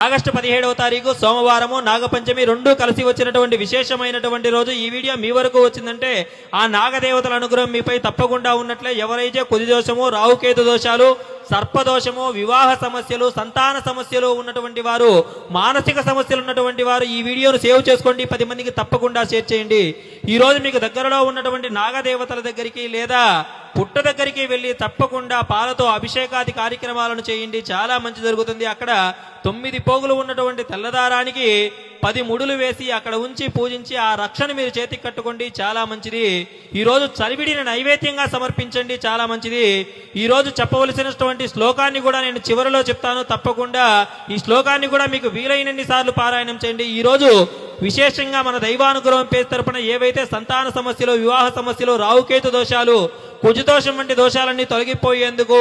August 17వ తారీఖు సోమవారము నాగపంచమి రెండు కలిసి వచ్చినటువంటి విశేషమైనటువంటి రోజు. ఈ వీడియో మీ వరకు వచ్చిందంటే ఆ నాగదేవతల అనుగ్రహం మీపై తప్పకుండా ఉన్నట్లే. ఎవరైతే కుది దోషము, రాహుకేతు దోషాలు, సర్పదోషము, వివాహ సమస్యలు, సంతాన సమస్యలు ఉన్నటువంటి వారు, మానసిక సమస్యలు ఉన్నటువంటి వారు ఈ వీడియోను సేవ్ చేసుకోండి. 10 మందికి తప్పకుండా షేర్ చేయండి. ఈ రోజు మీకు దగ్గరలో ఉన్నటువంటి నాగదేవతల దగ్గరికి లేదా పుట్ట దగ్గరికి వెళ్ళి తప్పకుండా పాలతో అభిషేకాది కార్యక్రమాలను చేయండి. చాలా మంచి జరుగుతుంది. అక్కడ 9 పోగులు ఉన్నటువంటి తెల్లదారానికి 10 ముడులు వేసి అక్కడ ఉంచి పూజించి ఆ రక్షణ మీరు చేతికి కట్టుకోండి. చాలా మంచిది. ఈ రోజు చలివిడిని నైవేద్యంగా సమర్పించండి. చాలా మంచిది. ఈ రోజు చెప్పవలసినటువంటి శ్లోకాన్ని కూడా నేను చివరిలో చెప్తాను. తప్పకుండా ఈ శ్లోకాన్ని కూడా మీకు వీలైనన్ని సార్లు పారాయణం చేయండి. ఈ రోజు విశేషంగా మన దైవానుగ్రహం పేరు తరపున ఏవైతే సంతాన సమస్యలు, వివాహ సమస్యలు, రాహుకేతు దోషాలు, కుజదోషం వంటి దోషాలన్నీ తొలగిపోయేందుకు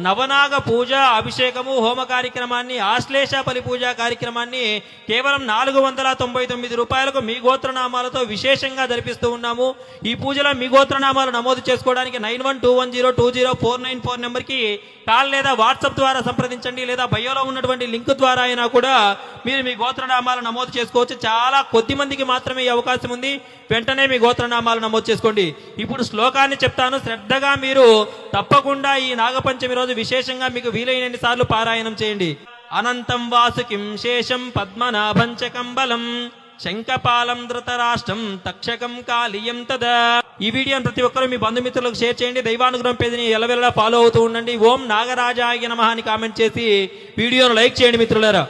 నవనాగ పూజ, అభిషేకము, హోమ కార్యక్రమాన్ని, ఆశ్లేష బలి పూజ కార్యక్రమాన్ని కేవలం 499 రూపాయలకు మీ గోత్రనామాలతో విశేషంగా జరిపిస్తూ ఉన్నాము. ఈ పూజలో మీ గోత్రనామాలు నమోదు చేసుకోవడానికి 9121020494 నెంబర్కి కాల్ లేదా వాట్సాప్ ద్వారా సంప్రదించండి. లేదా బయోలో ఉన్నటువంటి లింక్ ద్వారా అయినా కూడా మీరు మీ గోత్రనామాలు నమోదు చేసుకోవచ్చు. చాలా కొద్ది మందికి మాత్రమే ఈ అవకాశం ఉంది. వెంటనే మీ గోత్రనామాలు నమోదు చేసుకోండి. ఇప్పుడు శ్లోకాన్ని చెప్తాను, శ్రద్ధగా మీరు తప్పకుండా ఈ నాగపంచమి రోజు విశేషంగా మీకు వీలైనన్ని సార్లు పారాయణం చేయండి. అనంతం వాసుకిం శేషం పద్మనాభంచ కంబలం శంఖపాలం ధృతరాష్ట్రం తక్షకం కాళీయం తదా. ఈ వీడియోని ప్రతి ఒక్కరూ మీ బంధుమిత్రులకు షేర్ చేయండి. దైవానుగ్రహం పేజీని ఎల్లవెల్లా ఫాలో అవుతూ ఉండండి. ఓం నాగరాజాయ నమః అని కామెంట్ చేసి వీడియోను లైక్ చేయండి మిత్రులారా.